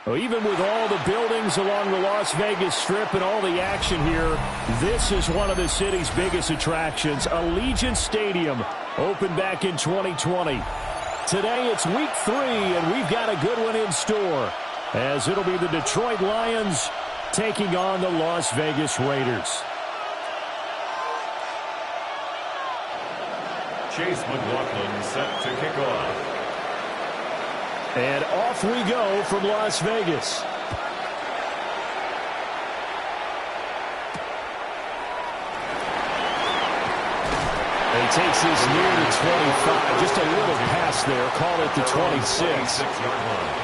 Well, even with all the buildings along the Las Vegas Strip and all the action here, this is one of the city's biggest attractions. Allegiant Stadium opened back in 2020. Today it's week 3, and we've got a good one in store, as it'll be the Detroit Lions taking on the Las Vegas Raiders. Chase McLaughlin set to kick off. And off we go from Las Vegas. And he takes this near the 25. Just a little pass there. Call it the 26. 26-yard line.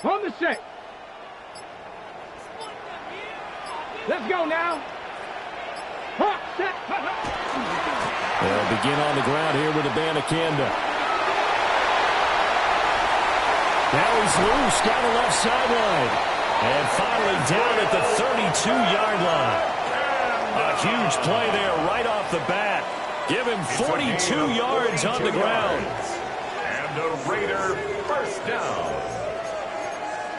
On the set. Let's go now. They'll begin on the ground here with Abanikanda. Now he's loose down the left sideline. And finally down at the 32-yard line. A huge play there right off the bat. Give him 42 yards on the ground. And a Raider first down.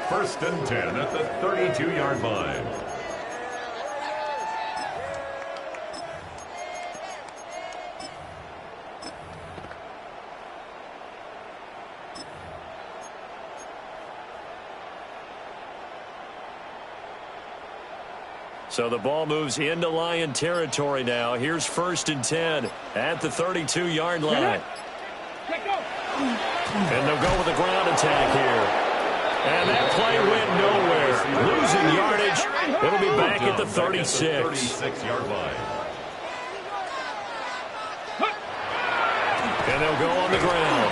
First and 10 at the 32-yard line. So the ball moves into Lion territory now. Here's first and 10 at the 32-yard line. And they'll go with a ground attack here. And that play went nowhere. Losing yardage. It'll be back at the 36. 36-yard line. And they'll go on the ground.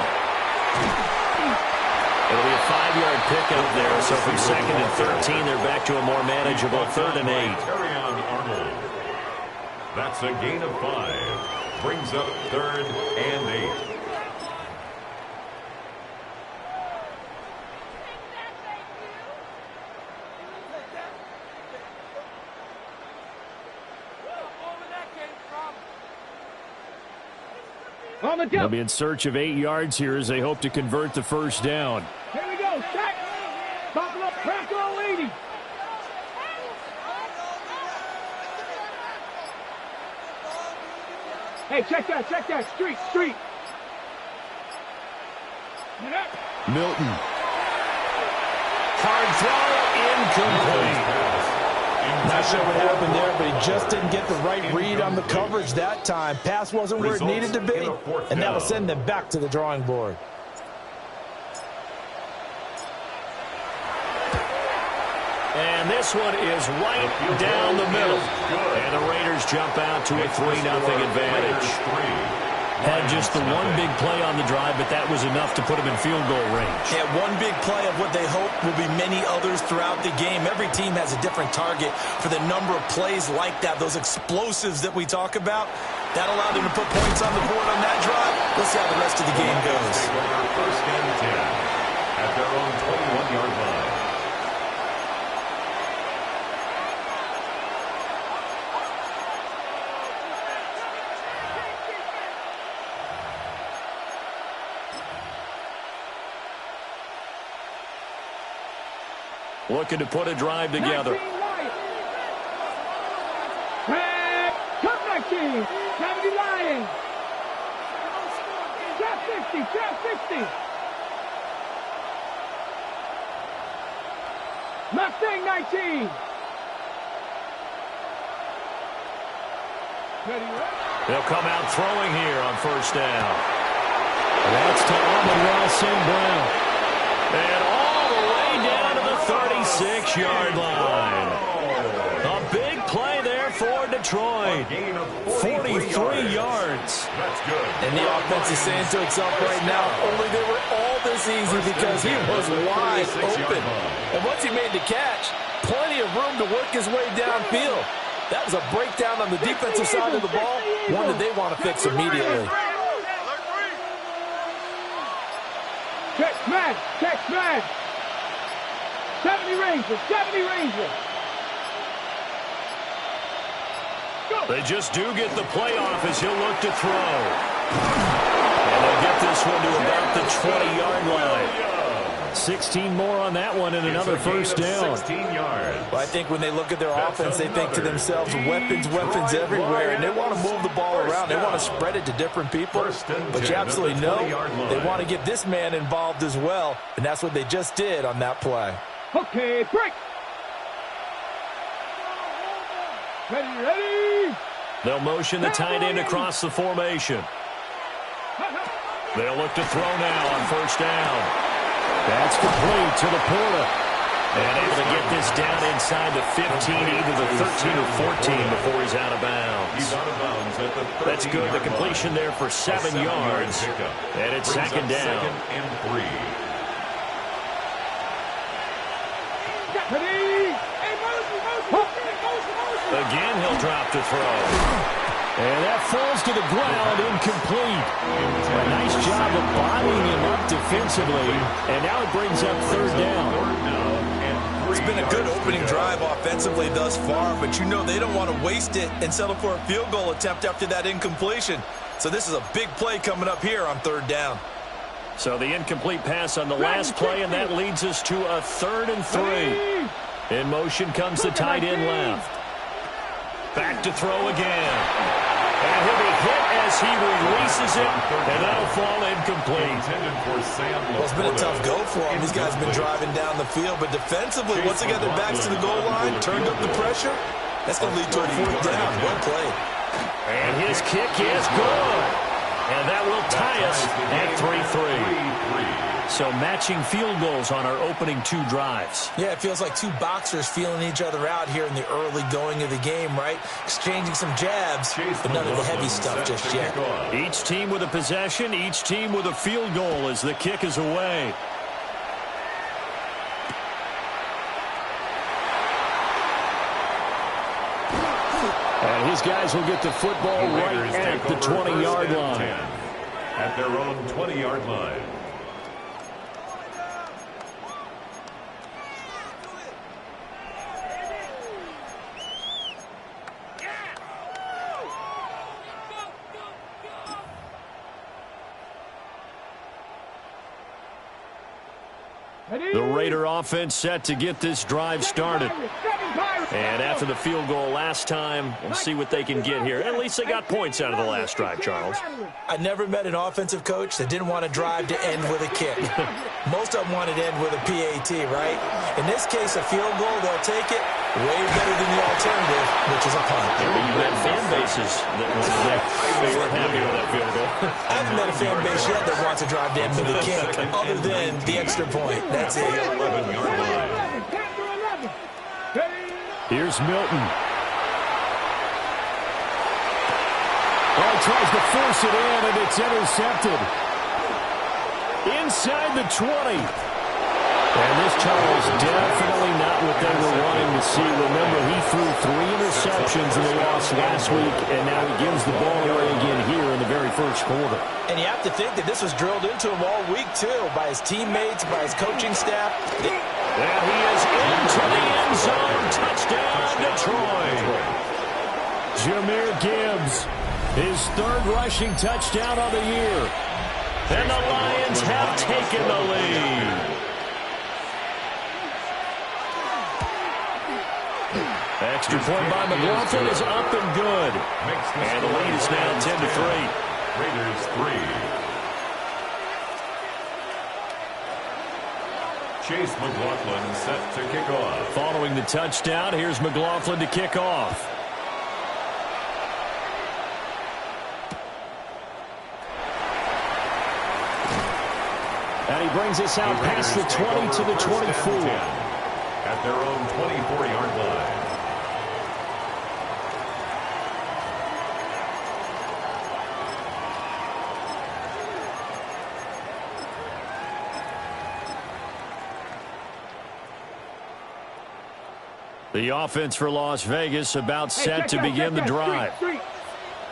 It'll be a 5-yard pickup there. So from 2nd and 13, they're back to a more manageable 3rd and 8. Terrion Arnold. That's a gain of 5. Brings up 3rd and 8. They'll be in search of 8 yards here as they hope to convert the first down. Here we go. Sack. Buffalo press on leading. Hey, check that. Check that. Street. Milton. Hard throw. Incomplete. Not sure what happened there, but he just didn't get the right read on the coverage that time. Pass wasn't where it needed to be, and that will send them back to the drawing board. And this one is right down the middle. And the Raiders jump out to a 3-0 advantage. Had just the one big play on the drive, but that was enough to put them in field goal range. Yeah, one big play of what they hope will be many others throughout the game. Every team has a different target for the number of plays like that, those explosives that we talk about. That allowed them to put points on the board on that drive. Let's see how the rest of the game goes. First and 10 at their own 21-yard line. looking to put a drive together. Comeback team. 70 Lions. Trap 60. Trap 60. Mustang 19. They'll come out throwing here on first down. That's to Amon-Ra St. Brown. And all the way down to the 36-yard line. A big play there for Detroit. 43 yards. That's good. And the offense is saying to itself right now, only they were all this easy because he was wide open. And once he made the catch, plenty of room to work his way downfield. That was a breakdown on the defensive side of the ball, one that they want to fix immediately. Check man. Check man. 70 Rangers. 70 Rangers. They just do get the play off as he'll look to throw. And they'll get this one to about the 20-yard line. 16 more on that one and another first down. 16 yards. Well, I think when they look at their offense, they think to themselves, weapons, weapons everywhere, and they want to move the ball around. They want to spread it to different people. But you absolutely know they want to get this man involved as well, and that's what they just did on that play. Okay, break. Ready. They'll motion the tight end across the formation. They'll look to throw now on first down. That's complete to Laporta. And able to get this down inside the 15, either the 13 or 14 before he's out of bounds. He's out of bounds at the 13-yard That's good. The completion there for 7 yards. And it's second down. Second and 3. Again, he'll drop to throw. And that falls to the ground, incomplete. A nice job of bodying him up defensively. And now it brings up third down. It's been a good opening drive offensively thus far, but you know they don't want to waste it and settle for a field goal attempt after that incompletion. So this is a big play coming up here on third down. So the incomplete pass on the last play, and that leads us to a 3rd and 3. In motion comes the tight end left. Back to throw again. And he'll be hit as he releases it, and that'll fall incomplete. Well, it's been a tough go for him. These guys have been driving down the field, but defensively, once they got their backs to the goal line, turned up the pressure, that's going to lead to a 4th down. Well played. And his kick is good. And that will tie us at 3-3. So matching field goals on our opening 2 drives. Yeah, it feels like 2 boxers feeling each other out here in the early going of the game, right? Exchanging some jabs, but none of the heavy stuff just yet. Each team with a possession, each team with a field goal as the kick is away. And his guys will get the football right at the 20-yard line. At their own 20-yard line. The Raider offense set to get this drive started. And after the field goal last time, we'll see what they can get here. At least they got points out of the last drive, Charles. I never met an offensive coach that didn't want to drive to end with a kick. Most of them wanted to end with a PAT, right? In this case, a field goal, they'll take it way better than the alternative, which is a punt. You've had fan bases that weren't happy with that field goal. I haven't met a fan base yet that wants to drive to end with a kick, other than the extra point. That's it. 11-yard line. Here's Milton. Oh, he tries to force it in, and it's intercepted. Inside the 20. And this, Charles, definitely not what they were wanting to see. Remember, he threw 3 interceptions in the loss last week, and now he gives the ball away again here in the very first quarter. And you have to think that this was drilled into him all week, too, by his teammates, by his coaching staff. And he is into the end zone. Touchdown, Detroit. Jahmyr Gibbs, his 3rd rushing touchdown of the year. And the Lions have taken the lead. Extra point by McLaughlin is up and good. And the lead is now 10-3. Raiders 3. Chase McLaughlin set to kick off. Following the touchdown, here's McLaughlin to kick off. And he brings us out past the 20 to the 24. At their own 24-yard line. The offense for Las Vegas about set to begin the drive.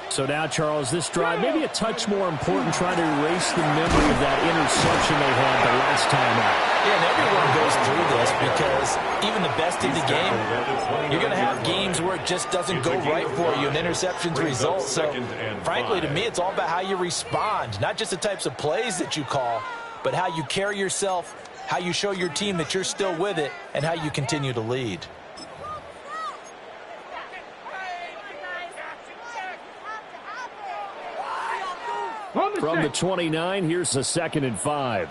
So now, Charles, this drive maybe a touch more important, trying to erase the memory of that interception they had the last time out. Yeah, and everyone goes through this because even the best in the game, you're going to have games where it just doesn't go right for you and interceptions result. So, frankly, to me, it's all about how you respond, not just the types of plays that you call, but how you carry yourself, how you show your team that you're still with it, and how you continue to lead. From the 29, here's a 2nd and 5.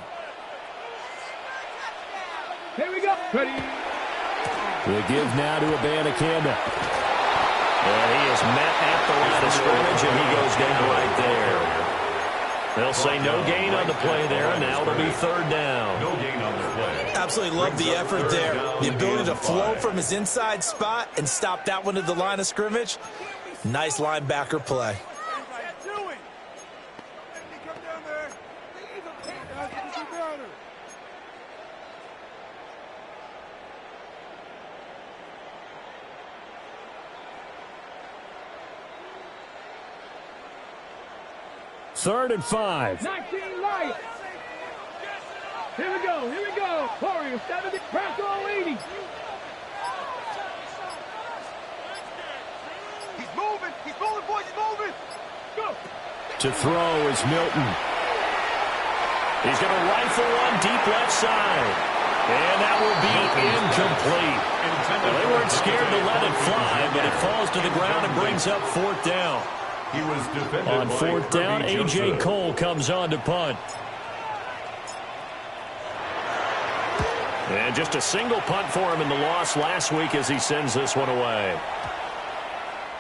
Here we go. Ready. The give now to Abanikanda. And he is met at the line of scrimmage, and he goes down right there. They'll say no gain on the play there, and now it'll be 3rd down. No gain on the play. Absolutely love the effort there. The ability to flow from his inside spot and stop that one at the line of scrimmage. Nice linebacker play. Third and 5. 19 light. Here we go. Here we go. Warriors 70. Bronco 80. He's moving. He's moving, boys. He's moving. Go. To throw is Milton. He's going to rifle one deep left side. And that will be incomplete. Well, they weren't scared to let it fly, but it falls to the ground and brings up 4th down. He was defended On 4th down, A.J. Joseph. Cole comes on to punt. And just a single punt for him in the loss last week as he sends this one away.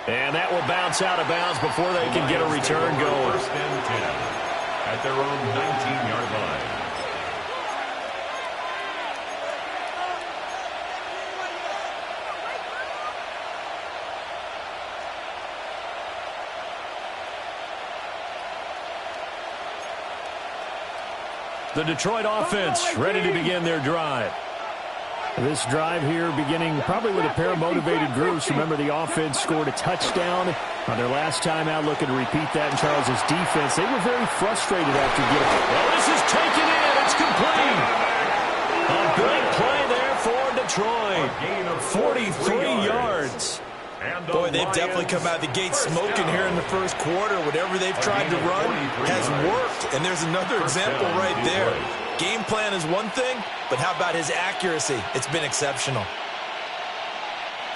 And that will bounce out of bounds before they can get a return going. 1st and 10 at their own 19-yard line. The Detroit offense ready to begin their drive. This drive here beginning probably with a pair of motivated groups. Remember, the offense scored a touchdown on their last time out, looking to repeat that in Charles's defense. They were very frustrated after getting it. Well, this is taken in. It's complete. A big play there for Detroit. 43 yards. Boy, they've definitely come out of the gate smoking here in the first quarter. Whatever they've tried to run has worked. And there's another example right there. Game plan is one thing, but how about his accuracy? It's been exceptional.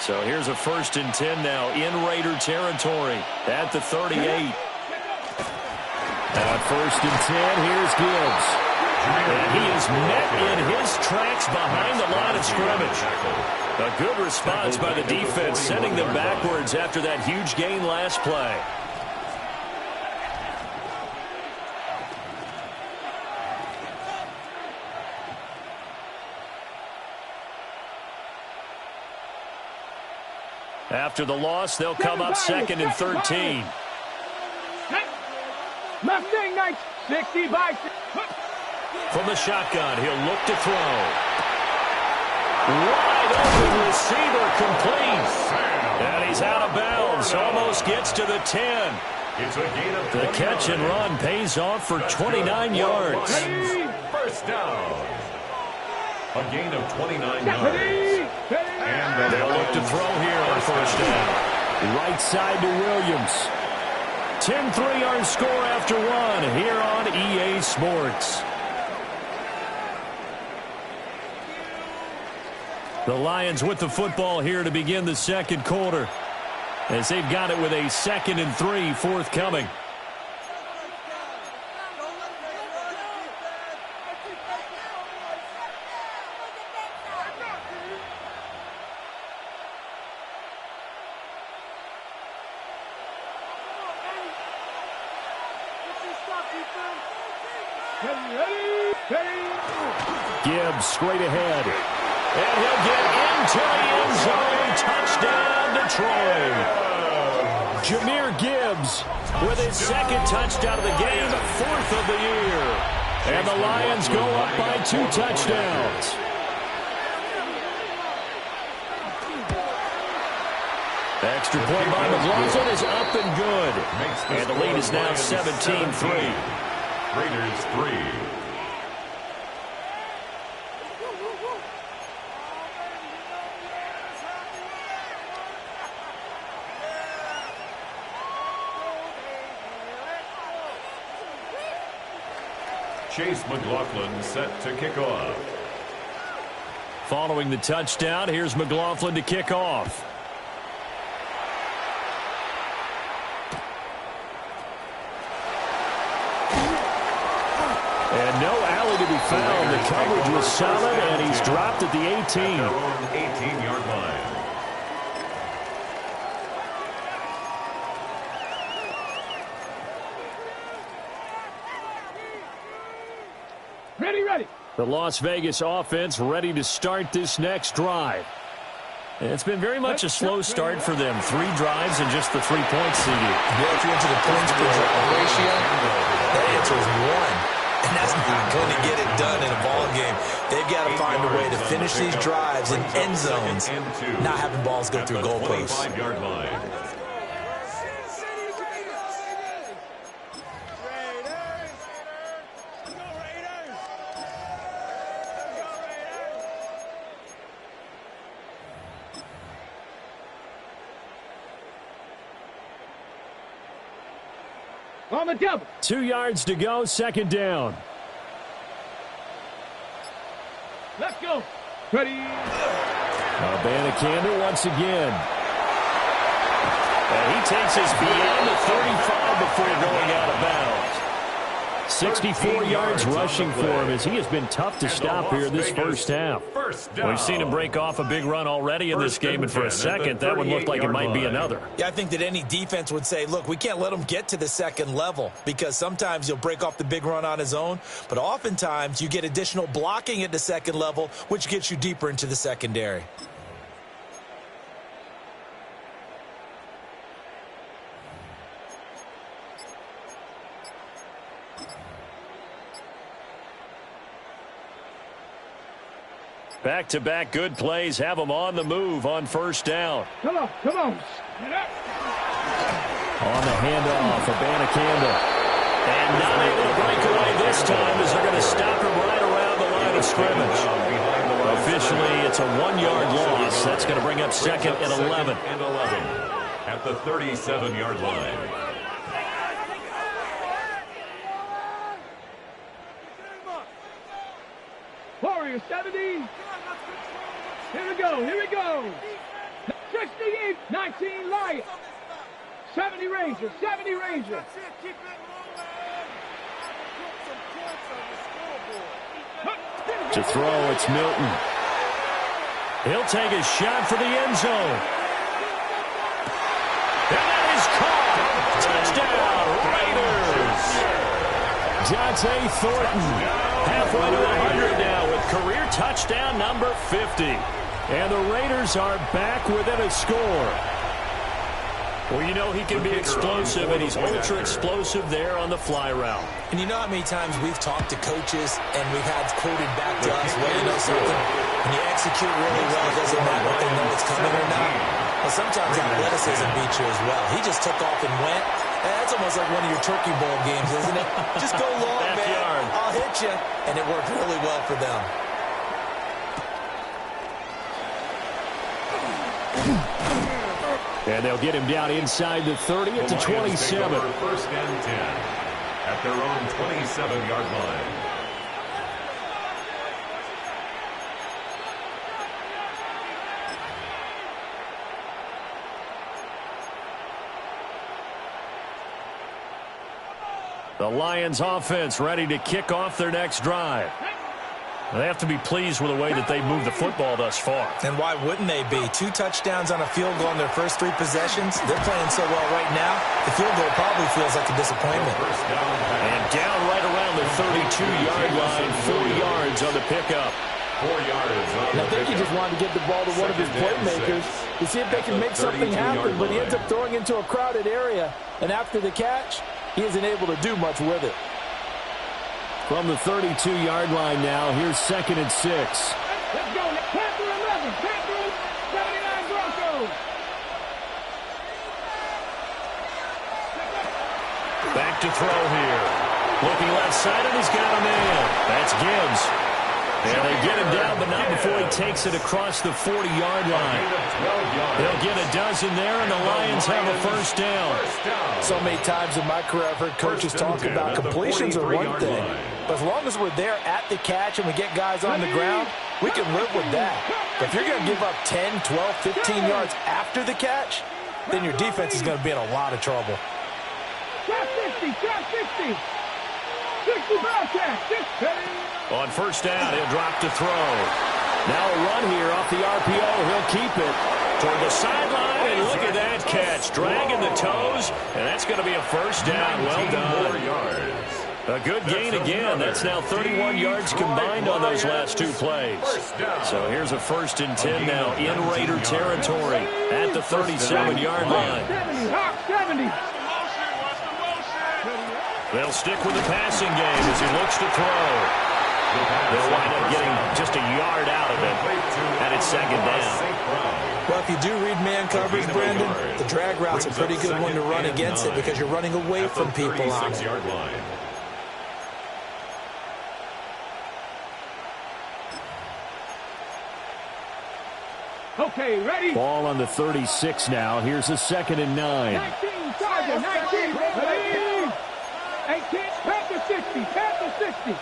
So here's a 1st and 10 now in Raider territory at the 38. At 1st and 10, here's Gibbs. And he is met in his tracks behind the line of scrimmage. A good response by the defense, sending them backwards after that huge gain last play. After the loss, they'll come up 2nd and 13. Mustang Knights 60 by 6. From the shotgun, he'll look to throw. Wide open receiver complete. And he's out of bounds. Almost gets to the 10. The catch and run pays off for 29 yards. 1st down. A gain of 29 yards. And they'll look to throw here on 1st down. Right side to Williams. 10 3-yard score after 1 here on EA Sports. The Lions with the football here to begin the second quarter, as they've got it with a 2nd and 3 forthcoming. Gibbs straight ahead. And he'll get into the end zone. Touchdown, Detroit. Jahmyr Gibbs with his 2nd touchdown of the game, 4th of the year. And the Lions go up by 2 touchdowns. Extra point by McLaughlin is up and good. And the lead is now 17-3. Raiders 3. Chase McLaughlin set to kick off. Following the touchdown, here's McLaughlin to kick off. And no alley to be found. The coverage was solid, and he's dropped at the 18. At their own 18-yard line. Ready. The Las Vegas offense ready to start this next drive. And it's been very much a slow start for them. 3 drives and just the 3 points CD. Well, if you're into the points per drive ratio, the answer is 1. And that's not going to get it done in a ball game. They've got to find a way to finish these drives in end zones, not having balls go through goalposts. 25-yard line. On the double. 2 yards to go, 2nd down. Let's go. Ready. Abanikanda once again. And he takes us beyond the 35 before going out of bounds. 64 yards rushing for him, as he has been tough to stop here this first half. We've seen him break off a big run already in this game, and for a second, that one looked like it might be another. Yeah, I think that any defense would say, look, we can't let him get to the 2nd level, because sometimes he'll break off the big run on his own, but oftentimes you get additional blocking at the 2nd level, which gets you deeper into the secondary. Back-to-back good plays have them on the move on 1st down. Come on. Get up. On the handoff, Abanikanda. And not able to break away this time, as they're going to stop him right around the line of scrimmage. Officially, it's a 1-yard loss. That's going to bring up 2nd and 11. At the 37-yard line. Warriors 70. Here we go. 68, 19 Lions. 70 Rangers. To throw, it's Milton. He'll take a shot for the end zone. And that is caught. Touchdown, Raiders. Dante Thornton, halfway to 100 now with career touchdown number 50. And the Raiders are back within a score. Well, you know he can be explosive, and he's ultra-explosive there on the fly route. And you know how many times we've talked to coaches and we've had quoted back to us, well, you know something, when you execute really well, it doesn't matter if they know it's coming or not. Well, sometimes athleticism beats you as well. He just took off and went. And that's almost like one of your Turkey Bowl games, isn't it? Just go long, man. I'll hit you. And it worked really well for them. And they'll get him down inside the 30 at the 27. First and 10 at their own 27-yard line. The Lions offense ready to kick off their next drive. They have to be pleased with the way that they've moved the football thus far. And why wouldn't they be? 2 touchdowns on a field goal in their first 3 possessions. They're playing so well right now, the field goal probably feels like a disappointment. And down right around the 32-yard line, 4 yards on the pickup. 4 yards. And I think he just wanted to get the ball to one of his playmakers to see if they can make something happen, but he ends up throwing into a crowded area. And after the catch, he isn't able to do much with it. From the 32-yard line now, here's 2nd and 6. Let's go. Panther 11. Panther 79 Broncos. Back to throw here. Looking left side, and he's got a man. That's Gibbs. And they get him down, but not before he takes it across the 40-yard line. They'll get a dozen there, and the Lions have a first down. So many times in my career, I've heard coaches talk about completions are one thing. But as long as we're there at the catch and we get guys on the ground, we can live with that. But if you're going to give up 10, 12, 15 yards after the catch, then your defense is going to be in a lot of trouble. Top 60. Top 60. 60 Bobcats. On first down, he'll drop to throw. Now a run here off the RPO. He'll keep it toward the sideline, and look at that catch. Dragging the toes, and that's going to be a first down. Well done. A good gain again. That's now 31 yards combined on those last 2 plays. So here's a 1st and 10 now in Raider territory at the 37-yard line. 70. They'll stick with the passing game as he looks to throw. They'll wind up getting just a yard out of it, and it's 2nd down. Well, if you do read man coverage, Brandon, the drag route's a pretty good one to run against it because you're running away from people on it. Okay, ready? Ball on the 36 now. Here's a 2nd and 9. 19, Sergeant, 19, ready? 18, Panther 60, Panther 60.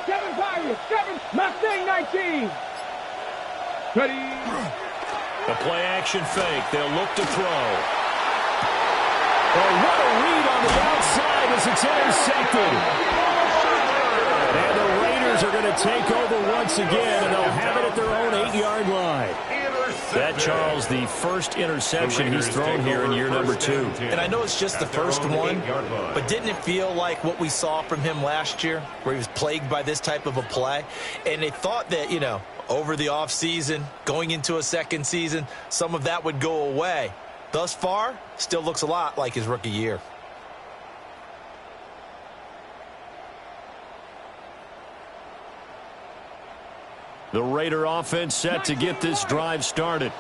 7 Pirates, 7, Mustang 19. Ready? The play-action fake. They'll look to throw. Oh, what a read on the outside as it's intercepted. And the Raiders are going to take over once again, and they'll have it at their own 8-yard line. That, Charles, the first interception he's thrown here in year number 2. And I know it's just the first one, but didn't it feel like what we saw from him last year, where he was plagued by this type of a play? And they thought that, you know, over the offseason, going into a second season, some of that would go away. Thus far, still looks a lot like his rookie year. The Raider offense set to get this drive started.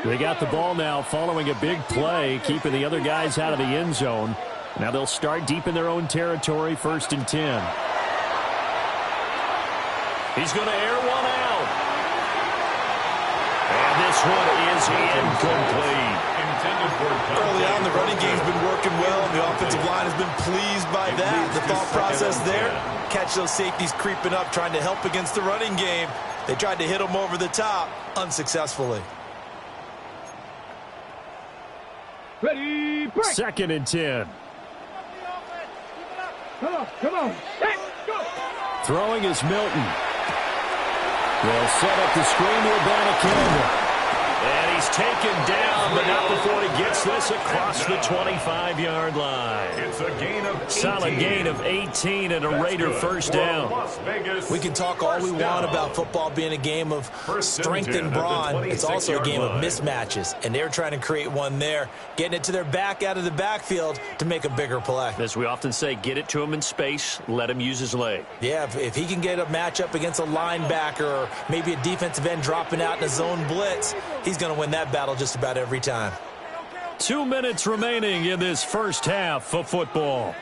They got the ball now following a big play, keeping the other guys out of the end zone. Now they'll start deep in their own territory, 1st and 10. He's going to air one out. And this one is incomplete. Early on, the running game's been working well, and the offensive line has been pleased by that. The thought process there, catch those safeties creeping up, trying to help against the running game. They tried to hit them over the top, unsuccessfully. Ready, break. 2nd and 10. Come on. Hey, go. Throwing is Milton. They'll set up the screen to Abanikanda. And he's taken down, but not before he gets this across the 25-yard line. It's a gain of 18. Solid gain of 18 and a Raider first down. We can talk all we want about football being a game of strength and brawn. It's also a game of mismatches, and they're trying to create one there, getting it to their back out of the backfield to make a bigger play. As we often say, get it to him in space, let him use his leg. Yeah, if he can get a matchup against a linebacker or maybe a defensive end dropping out in a zone blitz, he's going to win that battle just about every time. 2 minutes remaining in this first half of football.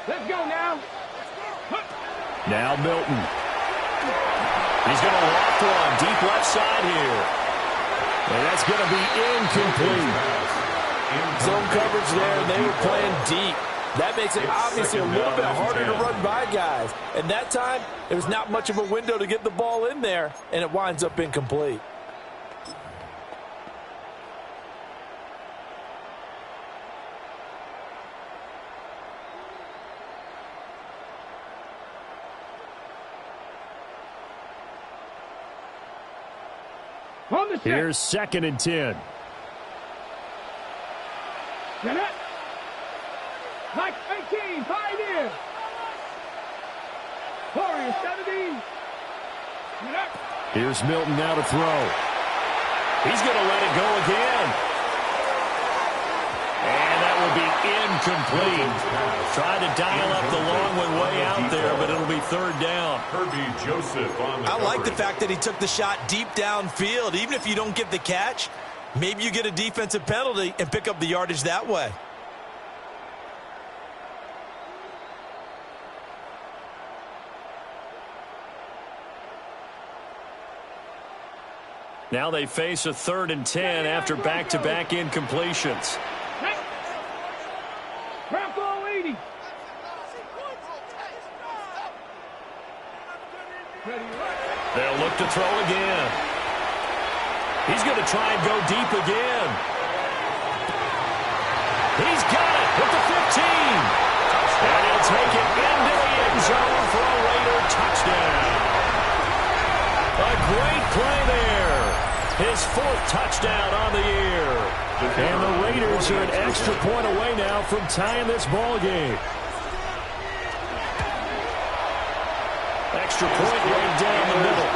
Let's go now. Now Milton. He's going to loft one deep left side here. And that's going to be incomplete. Zone coverage there, and they were playing deep. That makes it obviously a little bit harder to run by guys. And that time, there's not much of a window to get the ball in there, and it winds up incomplete. Here's 2nd and 10. Get it. Like 18, pioneer. Warriors 17. Get up. Here's Milton now to throw. He's going to let it go again. And that will be incomplete. Tried to dial up the long one way out there, but it'll be 3rd down. Herbie Joseph on the I like the coverage. fact that he took the shot deep downfield. Even if you don't get the catch, maybe you get a defensive penalty and pick up the yardage that way. Now they face a 3rd and 10 after back-to-back incompletions. Purple 80. They'll look to throw again. He's going to try and go deep again. He's got it with the 15. And he'll take it into the end zone for a Raider touchdown. A great play there. His 4th touchdown on the year. And the Raiders are an extra point away now from tying this ball game. Extra point right down the middle.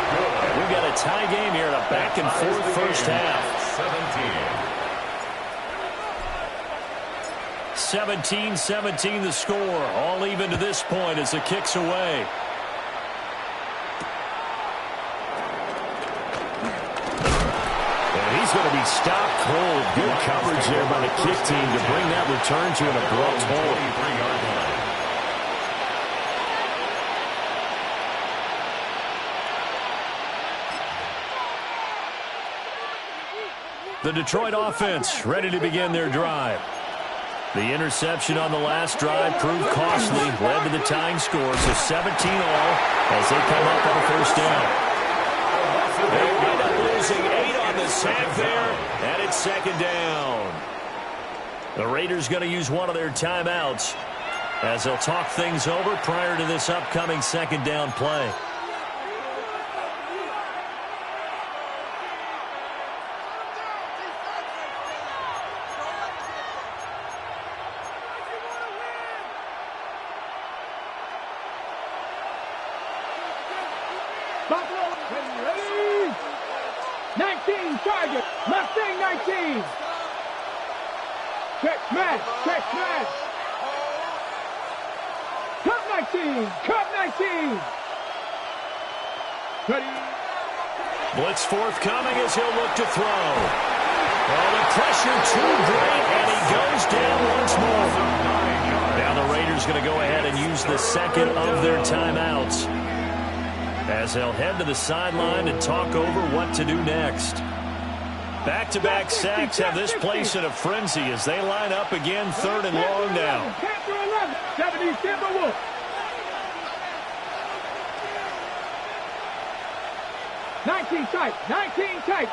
We've got a tie game here in a back-and-forth first half. 17-17 the score. All even to this point as the kick's away. And he's going to be stopped cold. Good coverage there by the kick team to bring that return to an abrupt halt. The Detroit offense ready to begin their drive. The interception on the last drive proved costly, led to the tying score, so 17 all as they come up on a first down. They wind up losing 8 on the sack there, and it's 2nd down. The Raiders going to use one of their timeouts as they'll talk things over prior to this upcoming 2nd down play. Buffalo, ready. 19, Chargers. Mustang 19. Check smash, check smash. Cup 19, Cup 19. Ready. Blitz forthcoming as he'll look to throw. Oh, the pressure too great, and he goes down once more. Now the Raiders going to go ahead and use the 2nd of their timeouts as they'll head to the sideline and talk over what to do next. Back-to-back sacks have this place in a frenzy as they line up again 3rd and long now. 70 Timberwolves. Tight, 19 tight.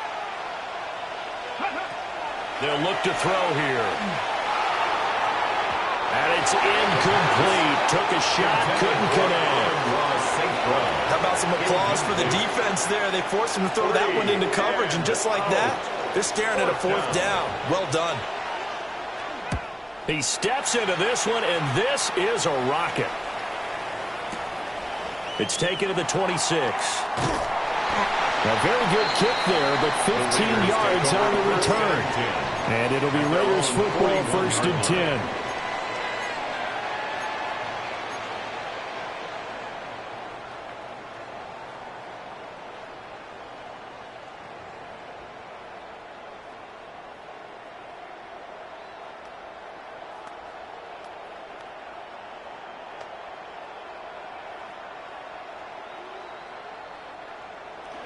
They'll look to throw here. And it's incomplete. Took a shot, couldn't connect. How about some applause for the defense there? They forced him to throw that one into coverage, and just like that, they're staring at a 4th down. Well done. He steps into this one, and this is a rocket. It's taken to the 26. A very good kick there, but 15 yards on the return. And it'll be Raiders football 1st and 10.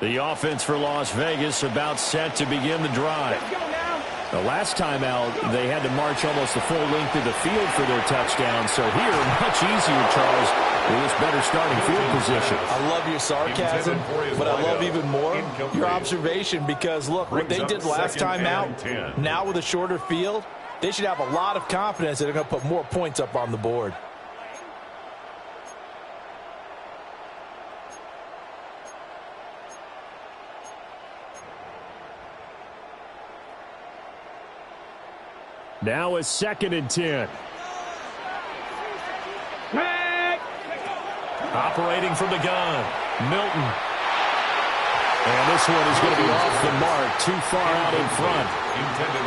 The offense for Las Vegas about set to begin the drive. The last time out, they had to march almost the full length of the field for their touchdown. So here, much easier, Charles, with this better starting field position. I love your sarcasm, but I love even more your observation because, look, what they did last time out, now with a shorter field, they should have a lot of confidence that they're going to put more points up on the board. Now a 2nd and 10. Operating from the gun, Milton. And this one is going to be off the mark, too far out in front.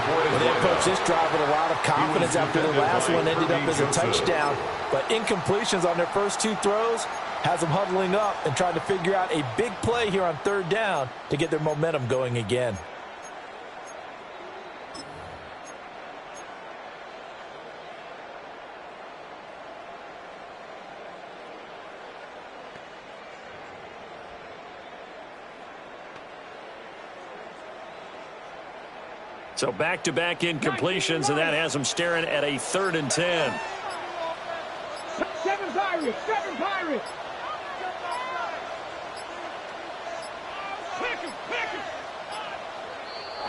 Well, they approached this drive with a lot of confidence after the last one ended up as a touchdown. But incompletions on their first 2 throws has them huddling up and trying to figure out a big play here on 3rd down to get their momentum going again. So back-to-back incompletions, and that has them staring at a 3rd and 10. 7 Pirates! 7 Pirates!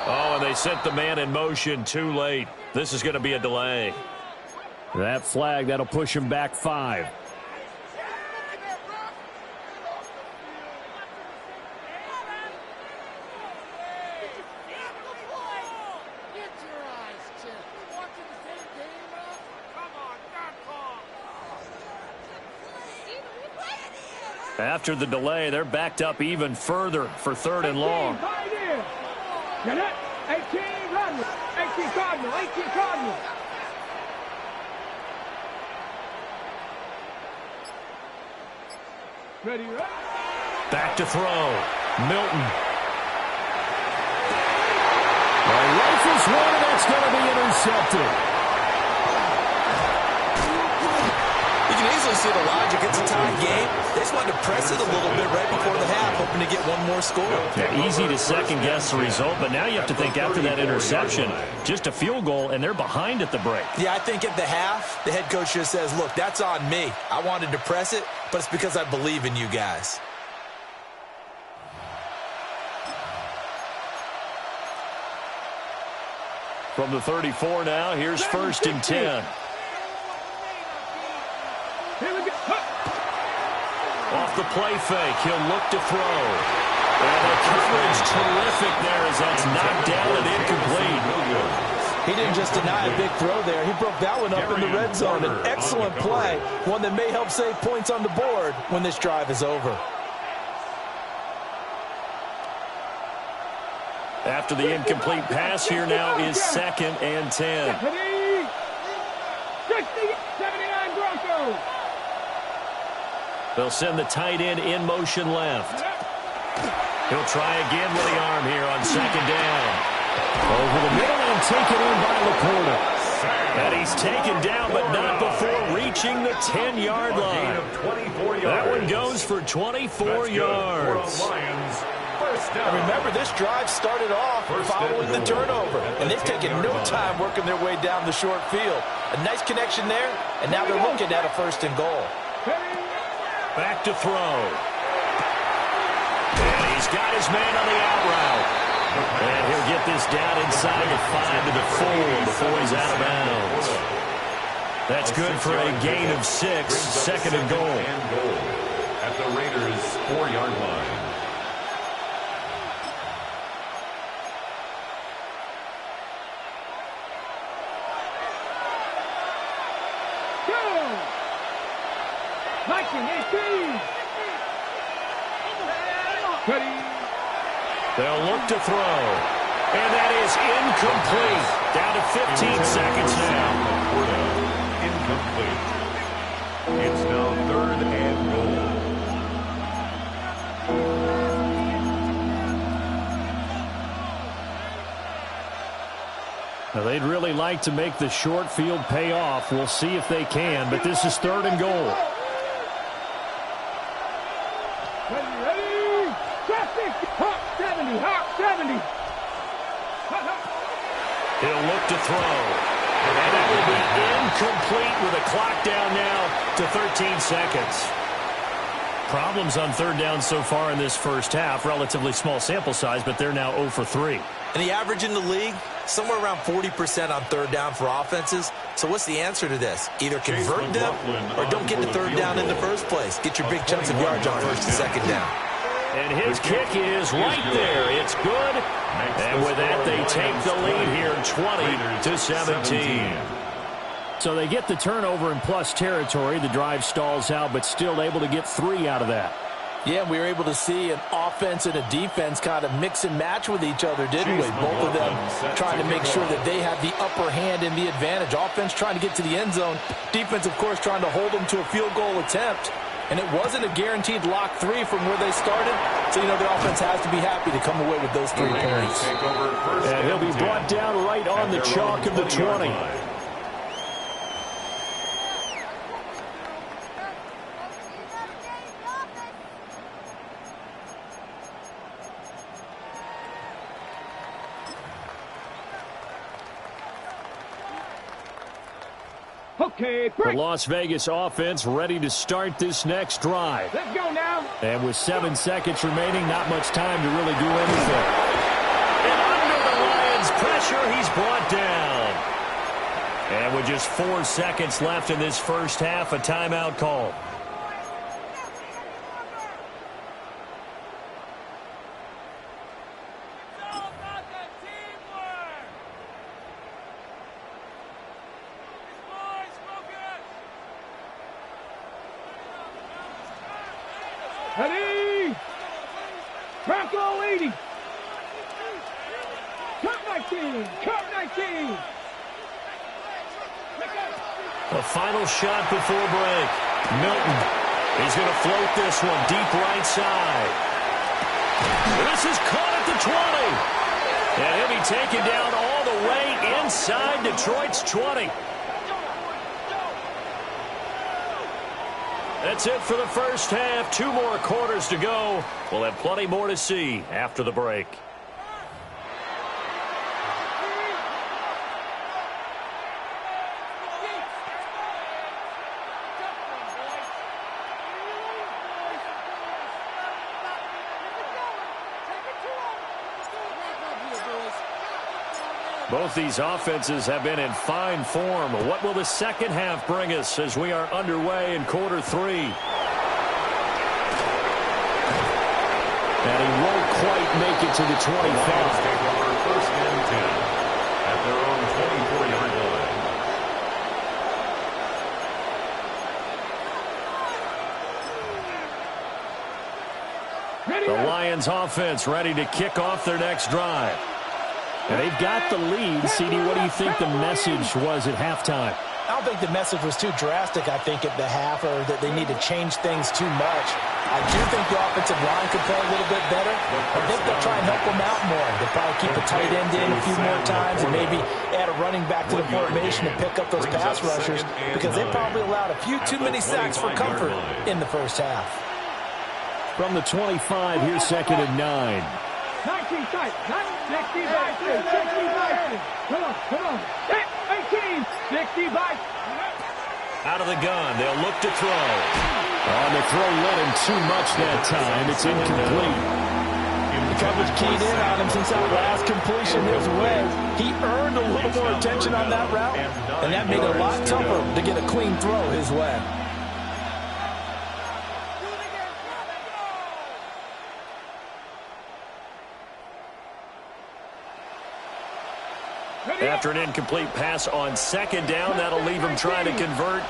Oh, and they sent the man in motion too late. This is going to be a delay. That flag, that'll push him back 5. After the delay, they're backed up even further for 3rd and long. 18 Cardinal. 18 Cardinal. 18 Cardinal. Ready, right? Back to throw. Milton. The rifles one, and that's going to be intercepted. You can easily see the logic. It's a tie game. They just wanted to press it a little bit right before the half, hoping to get one more score. Yeah, easy to second-guess the result, but now you have to think after that interception, just a field goal, and they're behind at the break. Yeah, I think at the half, the head coach just says, look, that's on me. I wanted to press it, but it's because I believe in you guys. From the 34 now, here's 1st and 10. Off the play fake, he'll look to throw. And the coverage terrific there as that's knocked down and incomplete. He didn't just deny a big throw there. He broke that one up in the red zone. An excellent play, one that may help save points on the board when this drive is over. After the incomplete pass, here now is 2nd and 10. 79 Broncos. They'll send the tight end in motion left. He'll try again with the arm here on 2nd down. Over the middle and taken in by Laporta. And he's taken down, but not before reaching the 10-yard line. That one goes for 24 yards. And remember, this drive started off following the turnover, and they've taken no time working their way down the short field. A nice connection there, and now they're looking at a 1st and goal. Back to throw. And he's got his man on the out route. And he'll get this down inside the 5 to the 4 before he's out of bounds. That's good for a gain of 6, 2nd and goal. At the Raiders' 4-yard line. They'll look to throw. And that is incomplete. Down to 15 seconds now. Incomplete. It's now 3rd and goal. Now, they'd really like to make the short field pay off. We'll see if they can, but this is 3rd and goal. Ready? 70. 70. 70. He'll look to throw. And that will be incomplete with a clock down now to 13 seconds. Problems on third down so far in this first half. Relatively small sample size, but they're now 0 for 3. And the average in the league, somewhere around 40% on third down for offenses. So what's the answer to this? Either convert them or don't get to third down in the first place. Get your big chunks of yards on first and second down. And his kick is right there. It's good. And with that, they take the lead here, 20-17. So they get the turnover in plus territory. The drive stalls out, but still able to get 3 out of that. Yeah, we were able to see an offense and a defense kind of mix and match with each other, didn't we? Both of them trying to make sure that they have the upper hand and the advantage. Offense trying to get to the end zone. Defense, of course, trying to hold them to a field goal attempt. And it wasn't a guaranteed lock 3 from where they started. So, you know, the offense has to be happy to come away with those 3 points. And he'll be brought down right on the chalk of the 20. Okay, The Las Vegas offense ready to start this next drive. Let's go now. And with 7 seconds remaining, not much time to really do anything. And under the Lions' pressure, he's brought down. And with just 4 seconds left in this first half, a timeout call. Ready? Bronco 80. Cut 19. Cut 19. A final shot before break. Milton. He's going to float this one deep right side. This is caught at the 20. And he'll be taken down all the way inside Detroit's 20. That's it for the first half. 2 more quarters to go. We'll have plenty more to see after the break. Both these offenses have been in fine form. What will the second half bring us as we are underway in quarter 3? And he won't quite make it to the 25. First and 10 at their own 24-yard line. The Lions offense ready to kick off their next drive. And they've got the lead. CD, what do you think the message was at halftime? I don't think the message was too drastic, I think, at the half, or that they need to change things too much. I do think the offensive line could play a little bit better. I think they'll try and help them out more. They'll probably keep a tight end in a few more times and maybe add a running back to the formation and pick up those pass rushers, because they probably allowed a few too many sacks for comfort in the first half. From the 25, here's second and 9. 19 tight. 60 by 3. 60 by 3. Come on. 18. 60 by. Out of the gun. They'll look to throw. On the throw, let him too much that time. It's incomplete. The coverage keyed in on him since that last completion his way. He earned a little more attention on that route, and that made it a lot tougher to get a clean throw his way. After an incomplete pass on second down, that'll leave him trying to convert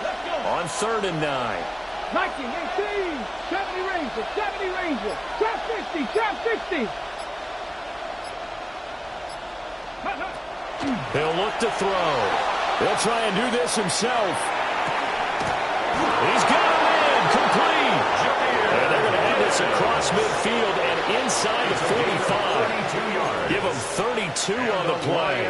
on 3rd and 9. 19, 18, 70 Ranger, trap 60. He'll look to throw. He'll try and do this himself. He's got him in, complete. And they're going to head this across midfield and inside the 45. Give him 32 on the play.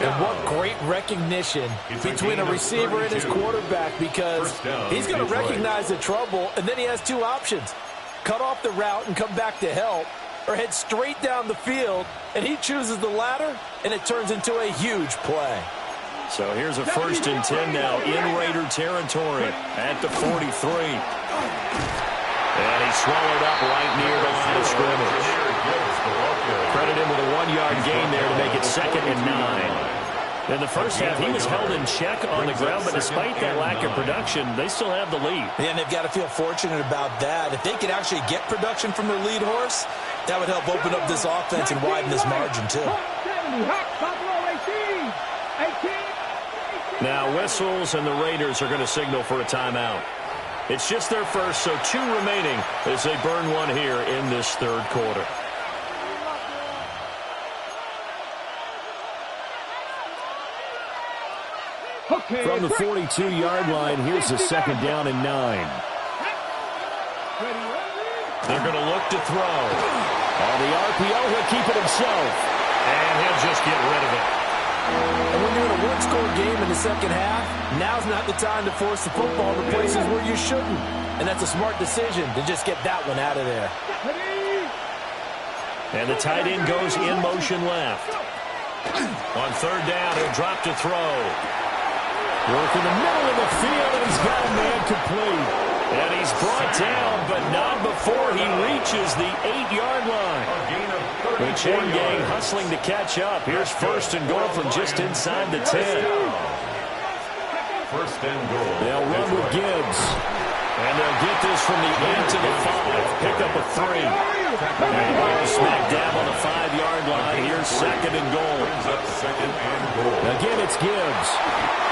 And what great recognition between a receiver and his quarterback, because he's going to recognize the trouble, and then he has 2 options. Cut off the route and come back to help, or head straight down the field, and he chooses the latter, and it turns into a huge play. So here's a 1st and 10 now in Raider territory at the 43. And he's swallowed up right near the line of scrimmage. Credit him with a 1-yard gain there to make it 2nd and 9. In the first half, he was held in check on the ground, but despite that lack of production, they still have the lead. Yeah, and they've got to feel fortunate about that. If they could actually get production from their lead horse, that would help open up this offense and widen this margin, too. Now whistles, and the Raiders are going to signal for a timeout. It's just their first, so 2 remaining as they burn one here in this 3rd quarter. From the 42-yard line, here's the 2nd down and 9. They're going to look to throw. On the RPO, he'll keep it himself. And he'll just get rid of it. And when you're in a one-score game in the second half, now's not the time to force the football to places where you shouldn't. And that's a smart decision to just get that one out of there. And the tight end goes in motion left. On 3rd down, he'll drop to throw. Work in the middle of the field, and he's got a man complete. And he's brought down, but not before he reaches the 8-yard line. The chain gang hustling to catch up. Here's 1st and goal from just inside the 10. 1st and goal. They'll run with Gibbs. And they'll get this from the 8 to the 5. Pick up a 3. And ball smack dab on the 5-yard line. Here's 2nd and goal. Again, it's Gibbs.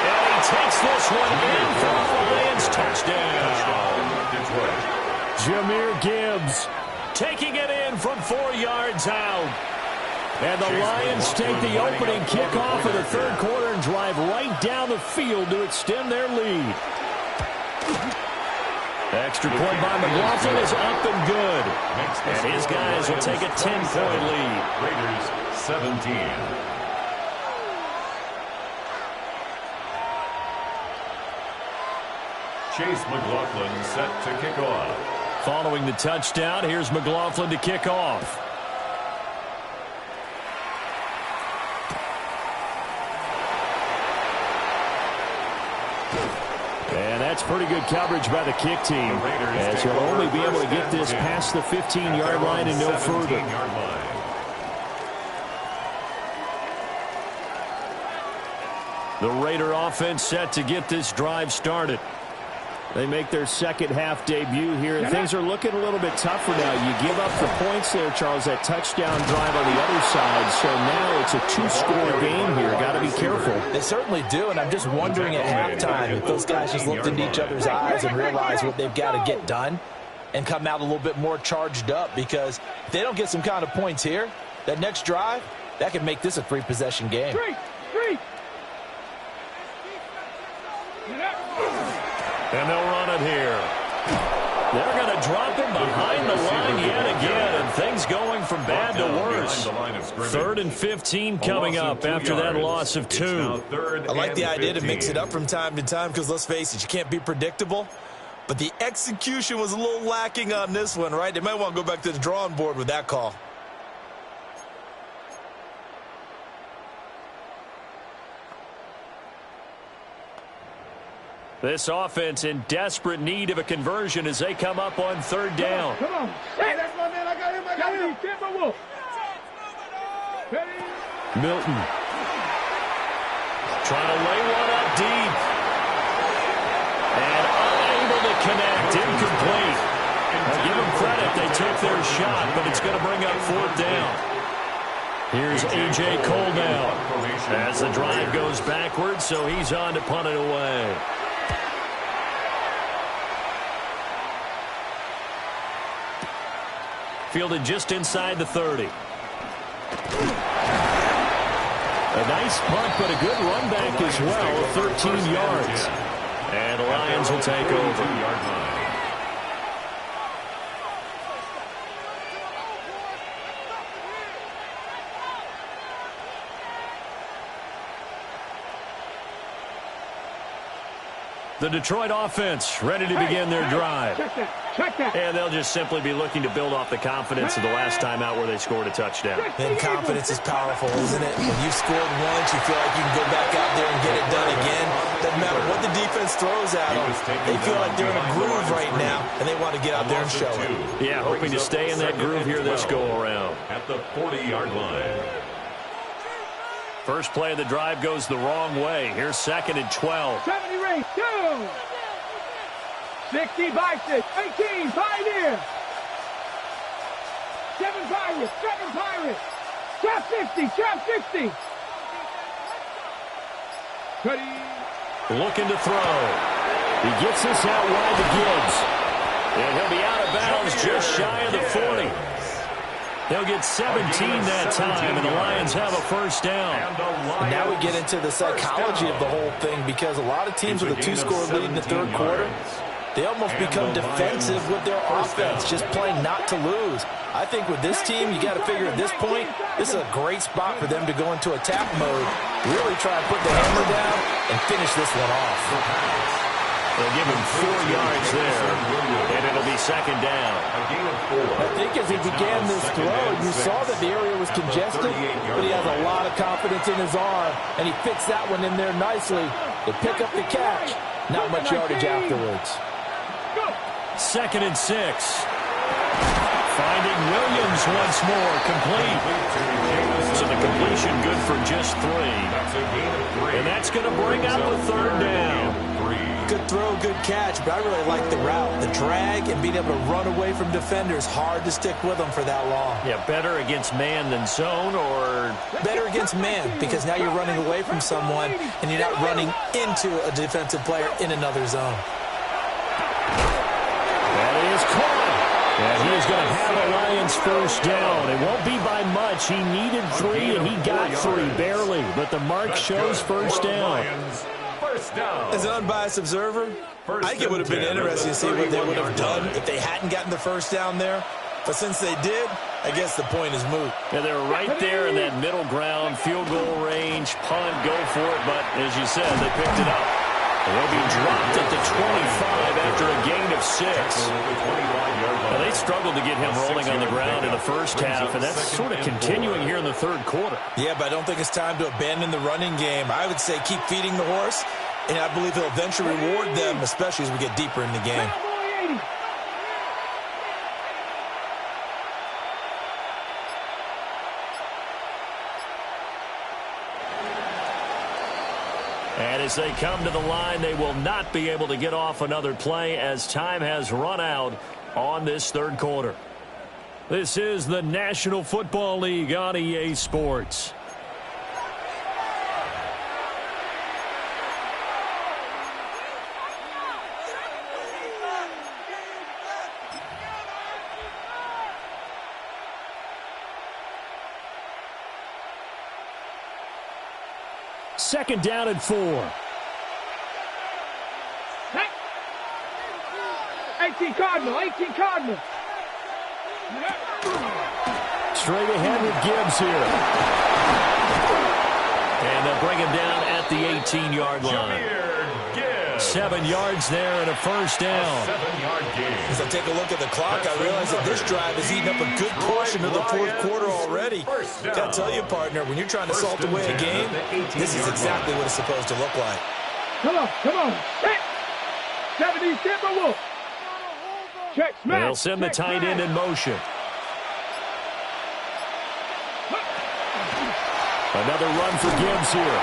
And he takes this one in for the Lions. Touchdown. Jahmyr Gibbs taking it in from 4 yards out. And the Lions take the opening kickoff of the 3rd quarter and drive right down the field to extend their lead. Extra point by McLaughlin is up and good. And his guys will take a 10-point lead. Raiders 17. Chase McLaughlin set to kick off. Following the touchdown, here's McLaughlin to kick off. And that's pretty good coverage by the kick team, as he'll only be able to get this past the 15-yard line and no further. The Raider offense set to get this drive started. They make their second half debut here, and things are looking a little bit tougher now. You give up the points there, Charles, that touchdown drive on the other side. So now it's a 2-score game here. Got to be careful. They certainly do, and I'm just wondering at halftime if those guys just looked into each other's eyes and realized what they've got to get done and come out a little bit more charged up, because if they don't get some kind of points here, that next drive, that could make this a 3-possession game. And they'll run it here. They're going to drop him behind the line yet again, and things going from bad to worse. 3rd and 15 coming up after that loss of 2. I like the idea to mix it up from time to time, because let's face it, you can't be predictable. But the execution was a little lacking on this one, right? They might want to go back to the drawing board with that call. This offense in desperate need of a conversion as they come up on 3rd down. Come on. Hey, that's my man. I got him. Milton trying to lay one up deep. And unable to connect. Incomplete. I'll give them credit. They took their shot, but it's going to bring up 4th down. Here's A.J. Cole now as the drive goes backwards, so he's on to punt it away. Fielded just inside the 30. A nice punt, but a good run back as well, 13 yards. And the Lions will take over. The Detroit offense ready to begin their drive. Check that. And they'll just simply be looking to build off the confidence of the last time out where they scored a touchdown. And confidence is powerful, isn't it? When you've scored once, you feel like you can go back out there and get it done again. Doesn't matter what the defense throws at them. They feel like they're in a groove right now, and they want to get out there and show it. Yeah, hoping to stay in that groove here this go-around. At the 40-yard line. First play of the drive goes the wrong way. Here's 2nd and 12. 70 race, 2. 60 Vikings, 18 Pioneers. 7 Pirates, 7 Pirates. Trap 60. Looking to throw. He gets this out wide to Gibbs. And he'll be out of bounds just shy of the 40. They'll get 17 that time, and the Lions have a first down. And now we get into the psychology of the whole thing, because a lot of teams with a 2-score lead in the third quarter, they almost become defensive with their offense, just playing not to lose. I think with this team, you got to figure at this point, this is a great spot for them to go into attack mode, really try and put the hammer down and finish this one off. They'll give him 4 yards there, and it'll be 2nd down. I think as he began this throw, you saw that the area was congested, but he has a lot of confidence in his arm, and he fits that one in there nicely to pick up the catch. Not much yardage afterwards. 2nd and 6. Finding Williams once more, complete. So the completion good for just 3. And that's going to bring out the 3rd down. Good throw, good catch, but I really like the route. The drag and being able to run away from defenders, hard to stick with them for that long. Yeah, better against man than zone, or? Better against man, because now you're running away from someone and you're not running into a defensive player in another zone. That is caught. And he is going to have a Lions first down. It won't be by much. He needed 3, and he got 3, barely. But the mark shows first down. As an unbiased observer, I think it would have been interesting to see what they would have done if they hadn't gotten the first down there. But since they did, I guess the point is moot. Yeah, they're right there in that middle ground, field goal range, punt, go for it. But as you said, they picked it up. They'll be dropped at the 25 after a gain of 6. Now, they struggled to get him rolling on the ground in the first half, and that's sort of continuing here in the third quarter. Yeah, but I don't think it's time to abandon the running game. I would say keep feeding the horse, and I believe he'll eventually reward them, especially as we get deeper in the game. And as they come to the line, they will not be able to get off another play as time has run out on this third quarter. This is the National Football League on EA Sports. Second down and 4. 18 Cardinal. Straight ahead with Gibbs here. And they'll bring him down at the 18-yard line. 7 yards there and a first down. As I take a look at the clock, I realize that this drive has eaten up a good portion of the fourth quarter already. Gotta tell you, partner, when you're trying to salt away a game, this is exactly what it's supposed to look like. Come on. 70 Timberwolves. Check, smash. They'll send the tight end in motion. Another run for Gibbs here.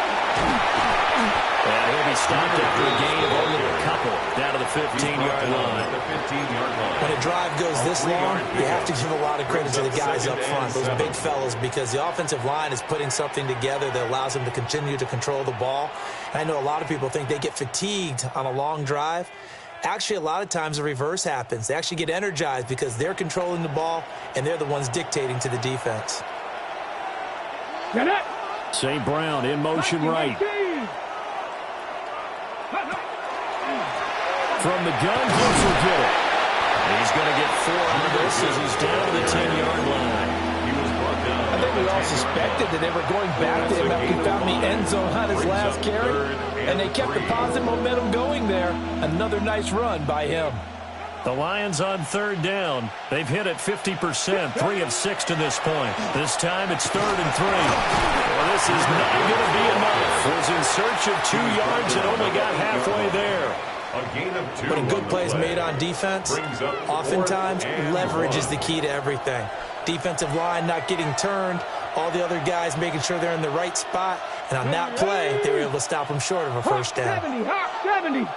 And he'll be stopped after a gain of only a couple down to the 15-yard line. When a drive goes this long, you have to give a lot of credit to the guys up front, those big fellas, because the offensive line is putting something together that allows them to continue to control the ball. And I know a lot of people think they get fatigued on a long drive. Actually, a lot of times the reverse happens. They actually get energized because they're controlling the ball, and they're the ones dictating to the defense. St. Brown in motion right. From the gun, Gibbs will get it. He's going to get 4 out of this as he's down to the 10-yard line. I think probably all suspected that they were going back to him after he found the end zone on his last carry. And they kept the positive momentum going there. Another nice run by him. The Lions on third down. They've hit it 50%, 3 of 6 to this point. This time it's 3rd and 3. Well, this is not going to be enough. Was in search of 2 yards and only got halfway there. But a good play is made on defense. Oftentimes, leverage is the key to everything. Defensive line not getting turned. All the other guys making sure they're in the right spot. And on that play, they were able to stop them short of a first down. 70.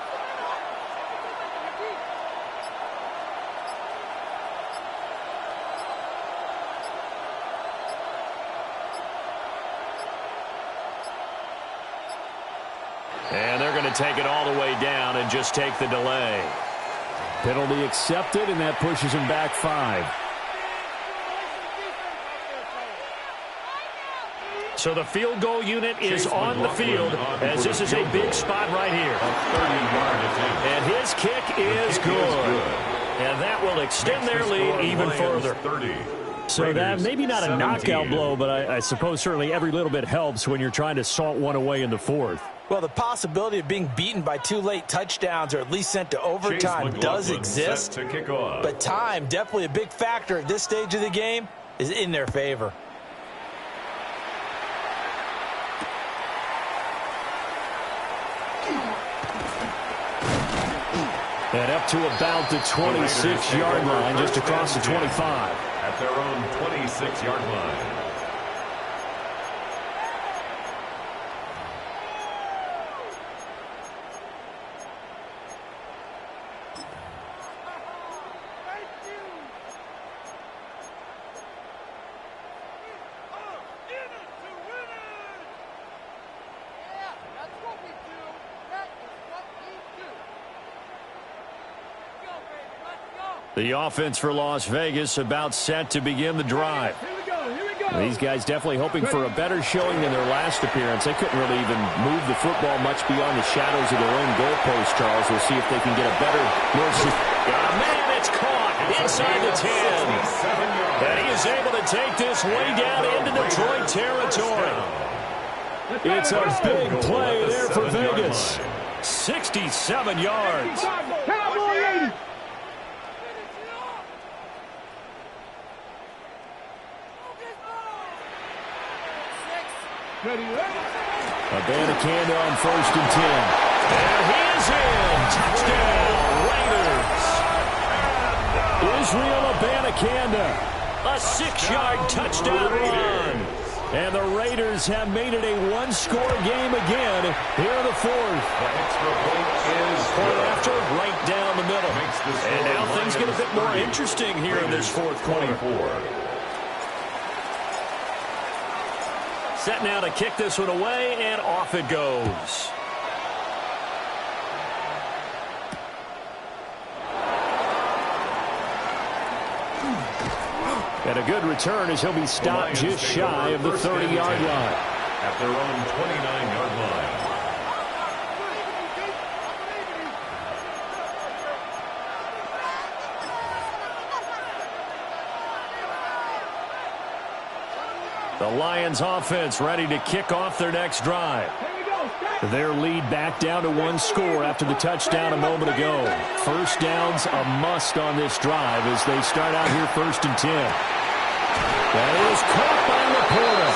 And they're going to take it all the way down and just take the delay. Penalty accepted, and that pushes him back 5. So the field goal unit is on the field as this is a big spot right here. And his kick is good. And that will extend their lead even further. So that maybe not a knockout blow, but I suppose certainly every little bit helps when you're trying to salt one away in the 4th. Well, the possibility of being beaten by 2 late touchdowns or at least sent to overtime does exist. But time, definitely a big factor at this stage of the game, is in their favor. And up to about the 26-yard line, just across the 25. At their own 26-yard line. The offense for Las Vegas about set to begin the drive. These guys definitely hoping for a better showing than their last appearance. They couldn't really even move the football much beyond the shadows of their own goalpost, Charles. We'll see if they can get a better, more... man, it's caught inside the 10. And he is able to take this way down into Detroit territory. It's a big play there for Vegas. 67 yards. Abanikanda on 1st and 10. And he is in. Touchdown, Raiders. Israel Abanikanda. A 6-yard touchdown run. And the Raiders have made it a 1-score game again here in the 4th. Point after, right down the middle. And now things get a bit more interesting here in this 4th quarter. Set now to kick this one away, and off it goes. And a good return as he'll be stopped just shy of the 30-yard line. At their own 29-yard line. The Lions offense ready to kick off their next drive. Their lead back down to 1 score after the touchdown a moment ago. First down's a must on this drive as they start out here 1st and 10. That is caught by Laporta.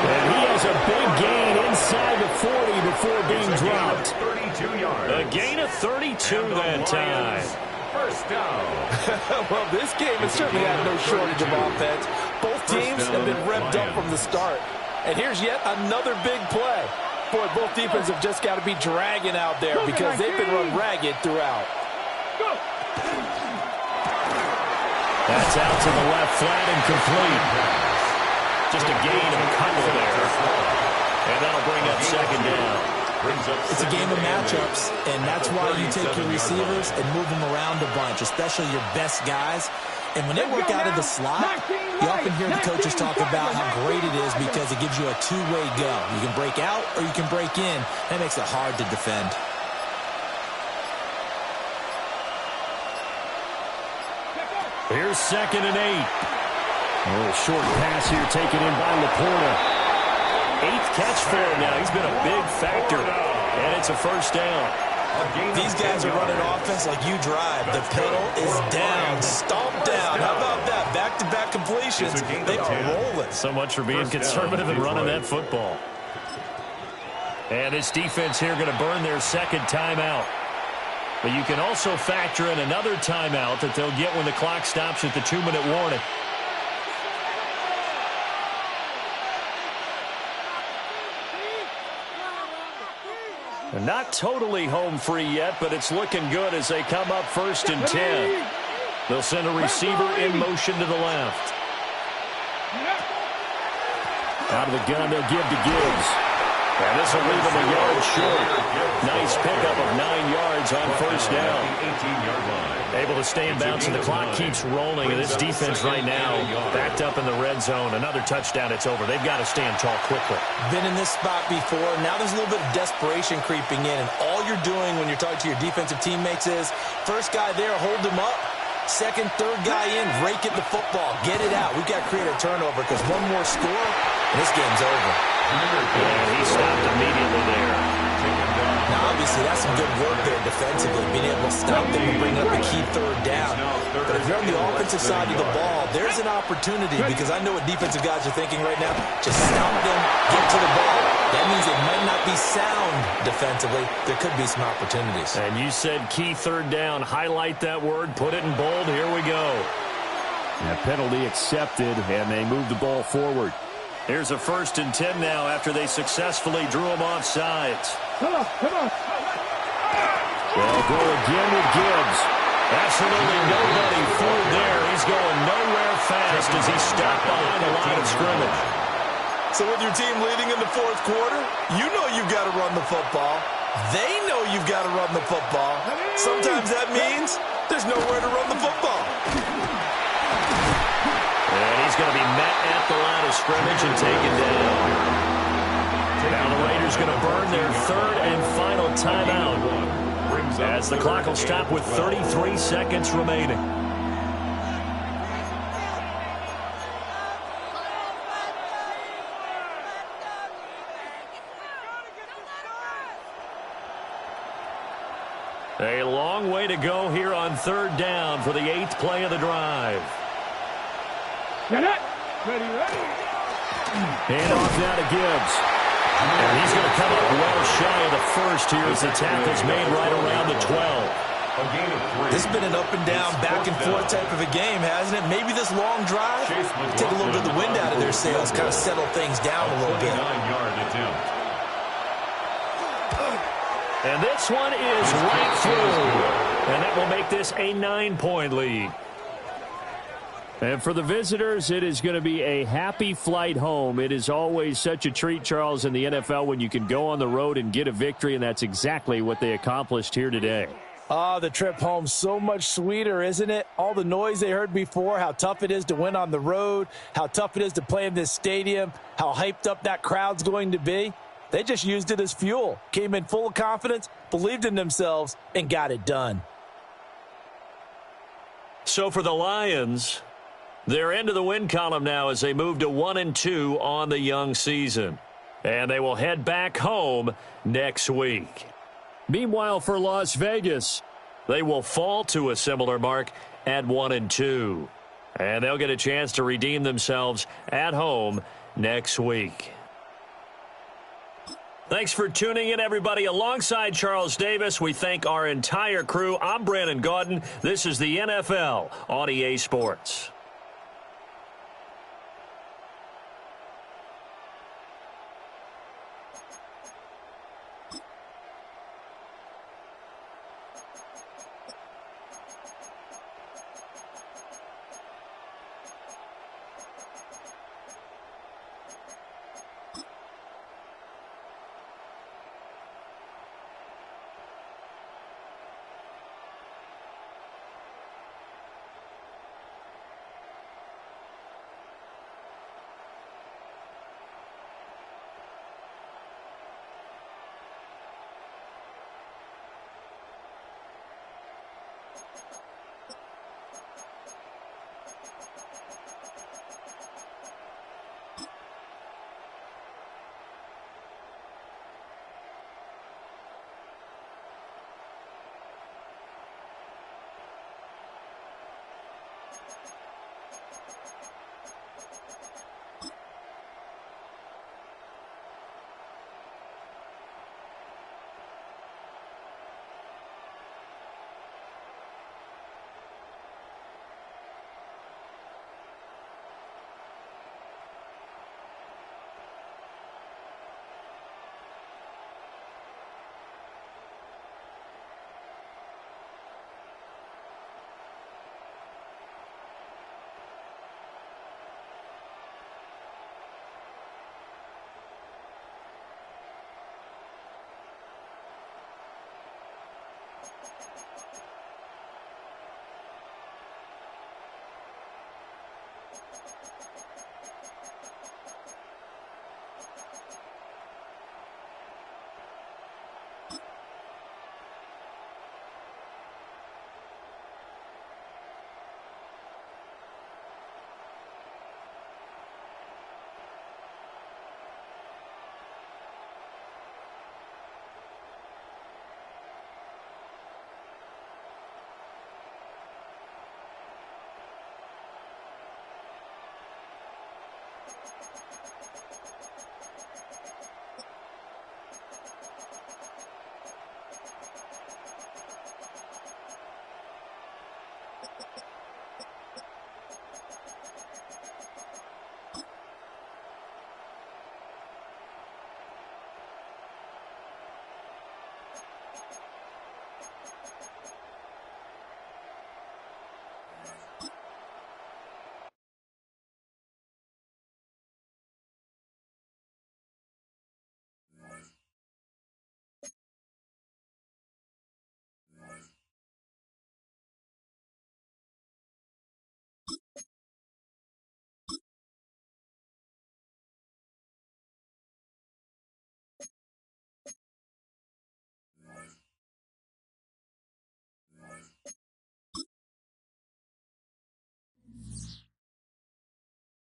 And he has a big gain inside the 40 before being dropped. A gain of 32 that time. First down. Well, this game has certainly had no shortage of offense. Both teams have been revved up from the start. And here's yet another big play. Boy, both defenses have just got to be dragging out there because they've been run ragged throughout. That's out to the left, flat and complete. Just a gain of a couple there. And that'll bring up 2nd down. It's a game of matchups, and that's why you take your receivers and move them around a bunch, especially your best guys. And when they work out of the slot, you often hear the coaches talk about how great it is because it gives you a two-way go. You can break out or you can break in. That makes it hard to defend. Here's 2nd and 8. A little short pass here taken in by Laporta. 8th catch for him now. He's been a big factor, and it's a first down. These guys are running offense like you drive. The pedal is down, stomped down. How about that? Back-to-back completions. They are rolling. So much for being conservative and running that football. And this defense here going to burn their second timeout. But you can also factor in another timeout that they'll get when the clock stops at the 2-minute warning. They're not totally home free yet, but it's looking good as they come up 1st and 10. They'll send a receiver in motion to the left. Out of the gun, they'll give to Gibbs. And this will leave him a yard short. Nice pickup of 9 yards on first down. Able to stay in bounds, and the clock keeps rolling. And this defense right now backed up in the red zone. Another touchdown, it's over. They've got to stand tall quickly. Been in this spot before. Now there's a little bit of desperation creeping in. And all you're doing when you're talking to your defensive teammates is, first guy there, hold him up. Second, third guy in, rake at the football. Get it out. We've got to create a turnover because one more score, and this game's over. And he stopped immediately there. Now, obviously, that's some good work there defensively, being able to stop them and bring up the key third down. But if you're on the offensive side of the ball, there's an opportunity because I know what defensive guys are thinking right now. Just stop them, get to the ball. That means it might not be sound defensively. There could be some opportunities. And you said key third down. Highlight that word. Put it in bold. Here we go. That penalty accepted, and they move the ball forward. Here's a 1st and 10 now after they successfully drew him off sides. Come on. They'll go again with Gibbs. Absolutely nobody fooled there. He's going nowhere fast as he stopped behind the line of scrimmage. So with your team leading in the 4th quarter, you know you've got to run the football. They know you've got to run the football. Sometimes that means there's nowhere to run the football. And he's going to be met at the line of scrimmage and taken down. Now the Raiders going to burn their 3rd and final timeout as the clock will stop with 33 seconds remaining. A long way to go here on 3rd down for the 8th play of the drive. Get it. Ready. Hand off now to Gibbs. And he's going to come up well shy of the 1st here as the tackle's made right around the 12. This has been an up and down, back and forth type of a game, hasn't it? Maybe this long drive take a little bit of the wind out of their sails, kind of settle things down a little bit. And this one is right through. And that will make this a 9-point lead. And for the visitors, it is going to be a happy flight home. It is always such a treat, Charles, in the NFL when you can go on the road and get a victory, and that's exactly what they accomplished here today. The trip home, so much sweeter, isn't it? All the noise they heard before, how tough it is to win on the road, how tough it is to play in this stadium, how hyped up that crowd's going to be. They just used it as fuel, came in full of confidence, believed in themselves, and got it done. So for the Lions, they're into the win column now as they move to 1-2 on the young season. And they will head back home next week. Meanwhile, for Las Vegas, they will fall to a similar mark at 1-2. And they'll get a chance to redeem themselves at home next week. Thanks for tuning in, everybody. Alongside Charles Davis, we thank our entire crew. I'm Brandon Gaudin. This is the NFL on EA Sports.